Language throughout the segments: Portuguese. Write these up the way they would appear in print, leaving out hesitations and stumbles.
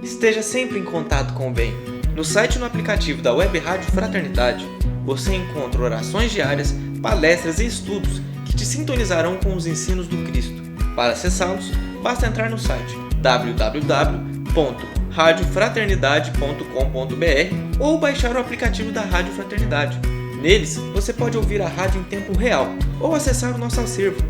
Esteja sempre em contato com o bem. No site e no aplicativo da Web Rádio Fraternidade, você encontra orações diárias, palestras e estudos que te sintonizarão com os ensinos do Cristo. Para acessá-los, basta entrar no site www.radiofraternidade.com.br ou baixar o aplicativo da Rádio Fraternidade. Neles, você pode ouvir a rádio em tempo real ou acessar o nosso acervo,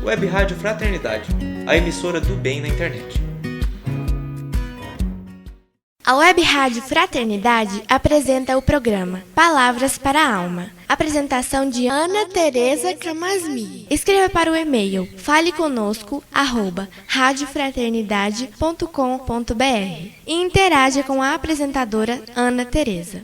Web Rádio Fraternidade, a emissora do bem na internet. A Web Rádio Fraternidade apresenta o programa Palavras para a Alma. Apresentação de Ana Tereza Camasmi. Escreva para o e-mail faleconosco@radiofraternidade.com.br e interaja com a apresentadora Ana Tereza.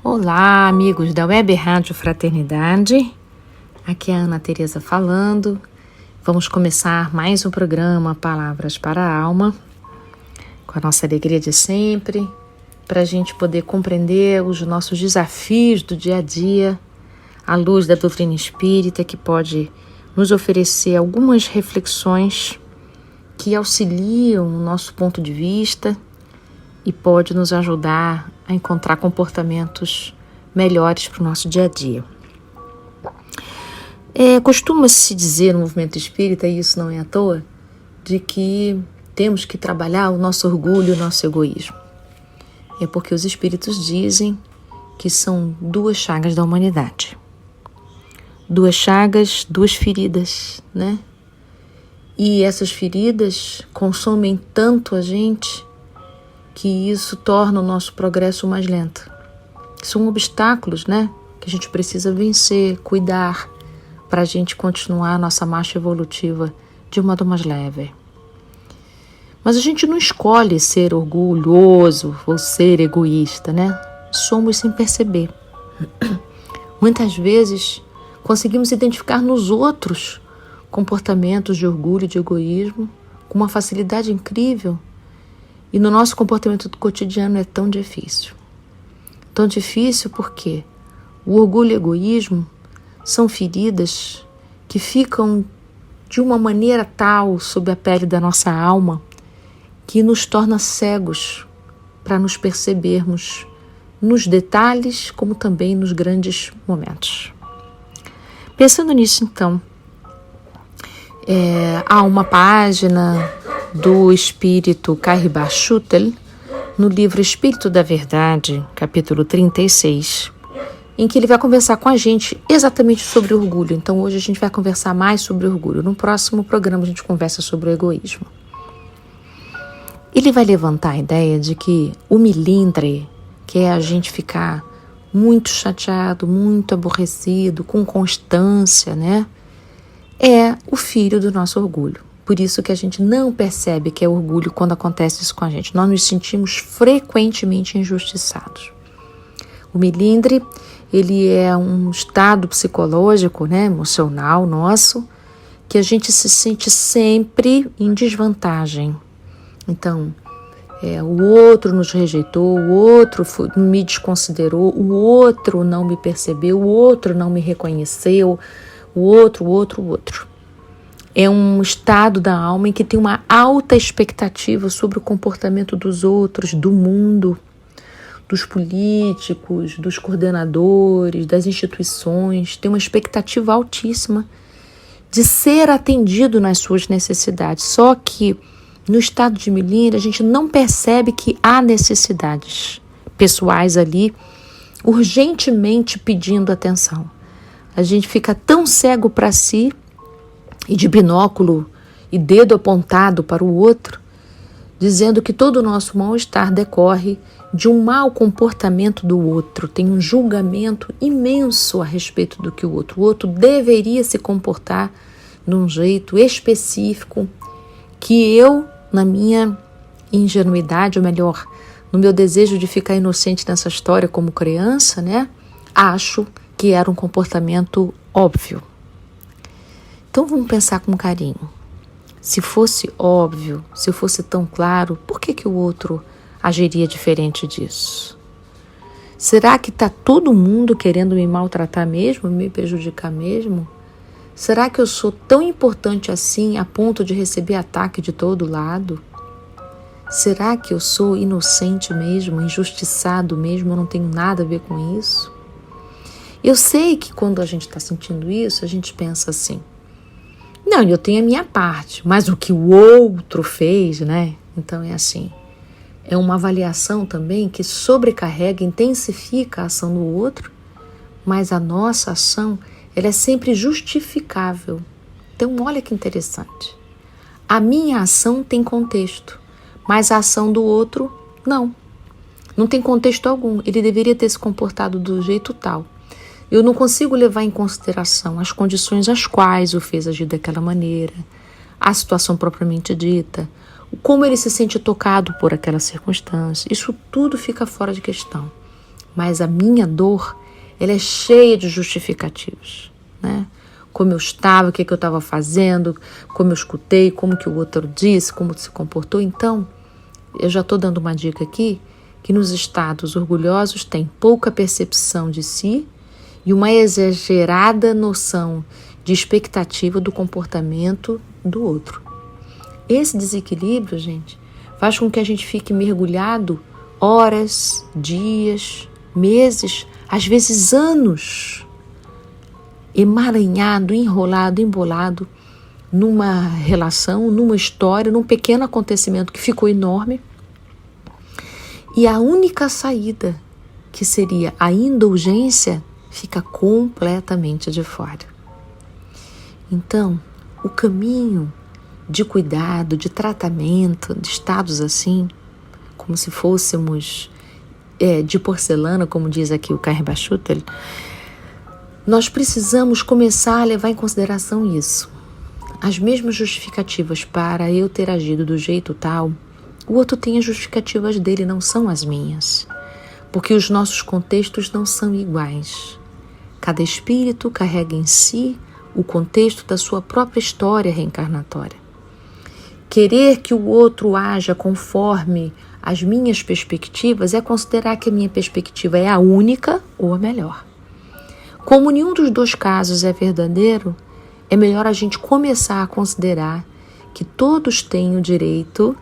Olá, amigos da Web Rádio Fraternidade, aqui é a Ana Tereza falando. Vamos começar mais um programa Palavras para a Alma, com a nossa alegria de sempre, para a gente poder compreender os nossos desafios do dia a dia, à luz da doutrina espírita, que pode nos oferecer algumas reflexões que auxiliam o nosso ponto de vista e pode nos ajudar a encontrar comportamentos melhores para o nosso dia a dia. Costuma-se dizer no movimento espírita, e isso não é à toa, de que temos que trabalhar o nosso orgulho e o nosso egoísmo. É porque os espíritos dizem que são duas chagas da humanidade. Duas chagas, duas feridas, né? E essas feridas consomem tanto a gente que isso torna o nosso progresso mais lento. São obstáculos, né, que a gente precisa vencer, cuidar, para a gente continuar a nossa marcha evolutiva de um modo mais leve. Mas a gente não escolhe ser orgulhoso ou ser egoísta, né? Somos sem perceber. Muitas vezes conseguimos identificar nos outros comportamentos de orgulho e de egoísmo com uma facilidade incrível. E no nosso comportamento do cotidiano é tão difícil. Tão difícil porque o orgulho e o egoísmo são feridas que ficam de uma maneira tal sob a pele da nossa alma que nos torna cegos para nos percebermos nos detalhes como também nos grandes momentos. Pensando nisso, então, há uma página do espírito Kahiba Schutel, no livro Espírito da Verdade, capítulo 36, em que ele vai conversar com a gente exatamente sobre orgulho. Então hoje a gente vai conversar mais sobre orgulho. No próximo programa a gente conversa sobre o egoísmo. Ele vai levantar a ideia de que o melindre, que é a gente ficar muito chateado, muito aborrecido, com constância, né? É o filho do nosso orgulho. Por isso que a gente não percebe que é orgulho quando acontece isso com a gente. Nós nos sentimos frequentemente injustiçados. O melindre, ele é um estado psicológico, né, emocional nosso, que a gente se sente sempre em desvantagem. Então, o outro nos rejeitou, o outro me desconsiderou, o outro não me percebeu, o outro não me reconheceu, o outro. É um estado da alma em que tem uma alta expectativa sobre o comportamento dos outros, do mundo, dos políticos, dos coordenadores, das instituições. Tem uma expectativa altíssima de ser atendido nas suas necessidades. Só que no estado de melindre a gente não percebe que há necessidades pessoais ali urgentemente pedindo atenção. A gente fica tão cego para si e de binóculo e dedo apontado para o outro, dizendo que todo o nosso mal-estar decorre de um mau comportamento do outro. Tem um julgamento imenso a respeito do que o outro deveria se comportar de um jeito específico que eu, na minha ingenuidade, ou melhor, no meu desejo de ficar inocente nessa história como criança, né, acho que era um comportamento óbvio. Então vamos pensar com carinho. Se fosse óbvio, se fosse tão claro, por que o outro agiria diferente disso? Será que está todo mundo querendo me maltratar mesmo, me prejudicar mesmo? Será que eu sou tão importante assim a ponto de receber ataque de todo lado? Será que eu sou inocente mesmo, injustiçado mesmo, eu não tenho nada a ver com isso? Eu sei que quando a gente está sentindo isso, a gente pensa assim, não, eu tenho a minha parte, mas o que o outro fez, né? Então é assim, é uma avaliação também que sobrecarrega, intensifica a ação do outro, mas a nossa ação, ela é sempre justificável. Então olha que interessante, a minha ação tem contexto, mas a ação do outro não tem contexto algum, ele deveria ter se comportado do jeito tal. Eu não consigo levar em consideração as condições às quais o fez agir daquela maneira, a situação propriamente dita, como ele se sente tocado por aquela circunstância. Isso tudo fica fora de questão. Mas a minha dor, ela é cheia de justificativos, né? Como eu estava, o que eu estava fazendo, como eu escutei, como que o outro disse, como se comportou. Então, eu já estou dando uma dica aqui, que nos estados orgulhosos tem pouca percepção de si, e uma exagerada noção de expectativa do comportamento do outro. Esse desequilíbrio, gente, faz com que a gente fique mergulhado horas, dias, meses, às vezes anos, emaranhado, enrolado, embolado numa relação, numa história, num pequeno acontecimento que ficou enorme. E a única saída, que seria a indulgência, fica completamente de fora. Então, o caminho de cuidado, de tratamento, de estados assim, como se fôssemos de porcelana, como diz aqui o Carrie Schutel, nós precisamos começar a levar em consideração isso. As mesmas justificativas para eu ter agido do jeito tal, o outro tem as justificativas dele, não são as minhas. Porque os nossos contextos não são iguais. Cada espírito carrega em si o contexto da sua própria história reencarnatória. Querer que o outro haja conforme as minhas perspectivas é considerar que a minha perspectiva é a única ou a melhor. Como nenhum dos dois casos é verdadeiro, é melhor a gente começar a considerar que todos têm o direito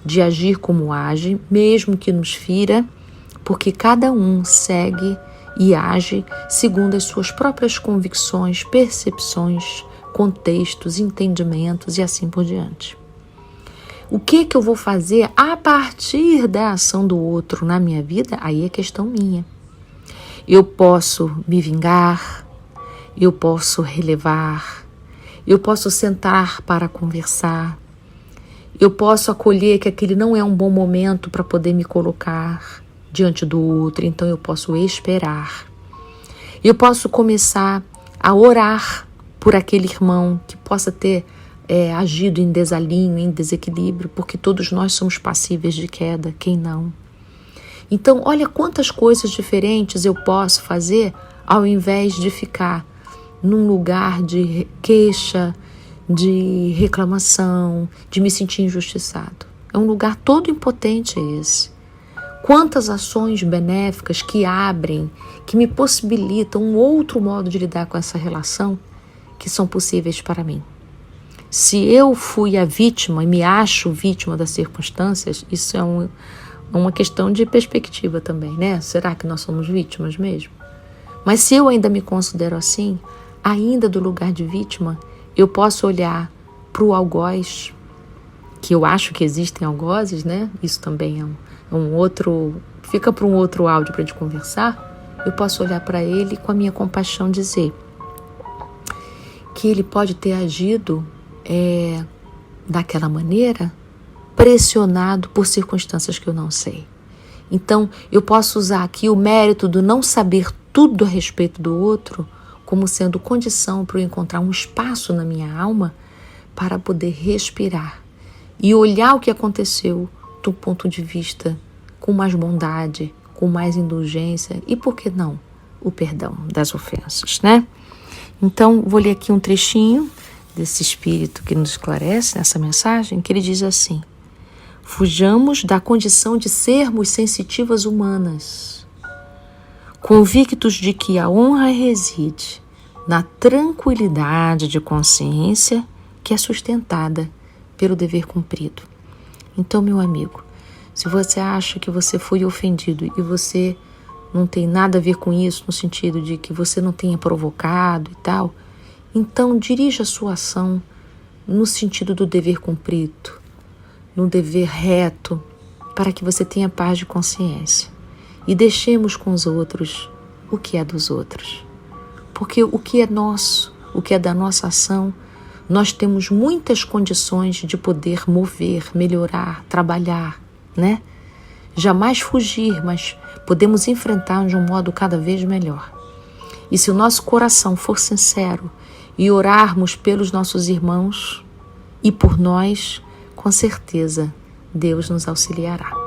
de agir como age, mesmo que nos fira, porque cada um segue e age segundo as suas próprias convicções, percepções, contextos, entendimentos e assim por diante. O que eu vou fazer a partir da ação do outro na minha vida, aí é questão minha. Eu posso me vingar, eu posso relevar, eu posso sentar para conversar, eu posso acolher que aquele não é um bom momento para poder me colocar diante do outro, então eu posso esperar. Eu posso começar a orar por aquele irmão que possa ter agido em desalinho, em desequilíbrio, porque todos nós somos passíveis de queda, quem não? Então, olha quantas coisas diferentes eu posso fazer ao invés de ficar num lugar de queixa, de reclamação, de me sentir injustiçado. É um lugar todo impotente esse. Quantas ações benéficas que abrem, que me possibilitam um outro modo de lidar com essa relação que são possíveis para mim. Se eu fui a vítima e me acho vítima das circunstâncias, isso é uma questão de perspectiva também, né? Será que nós somos vítimas mesmo? Mas se eu ainda me considero assim, ainda do lugar de vítima, eu posso olhar para o algoz, que eu acho que existem algozes, né? Isso também é um outro, fica para um outro áudio para a gente conversar. Eu posso olhar para ele com a minha compaixão dizer que ele pode ter agido daquela maneira, pressionado por circunstâncias que eu não sei. Então, eu posso usar aqui o mérito do não saber tudo a respeito do outro como sendo condição para eu encontrar um espaço na minha alma para poder respirar e olhar o que aconteceu do ponto de vista com mais bondade, com mais indulgência e, por que não, o perdão das ofensas, né? Então, vou ler aqui um trechinho desse espírito que nos esclarece nessa mensagem, que ele diz assim: fujamos da condição de sermos sensitivas humanas. convictos de que a honra reside na tranquilidade de consciência que é sustentada pelo dever cumprido. Então, meu amigo, se você acha que você foi ofendido e você não tem nada a ver com isso, no sentido de que você não tenha provocado e tal, então dirija a sua ação no sentido do dever cumprido, no dever reto, para que você tenha paz de consciência. E deixemos com os outros o que é dos outros. Porque o que é nosso, o que é da nossa ação, nós temos muitas condições de poder mover, melhorar, trabalhar, né? Jamais fugir, mas podemos enfrentar de um modo cada vez melhor. E se o nosso coração for sincero e orarmos pelos nossos irmãos e por nós, com certeza Deus nos auxiliará.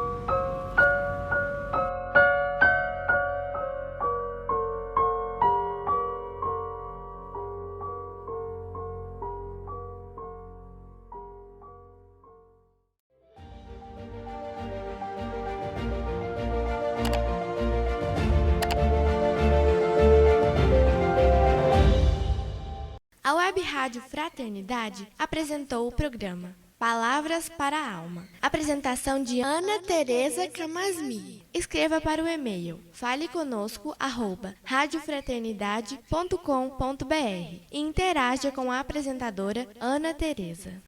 A Web Rádio Fraternidade apresentou o programa Palavras para a Alma. Apresentação de Ana Tereza Camasmi. Escreva para o e-mail faleconosco@radiofraternidade.com.br e interaja com a apresentadora Ana Tereza.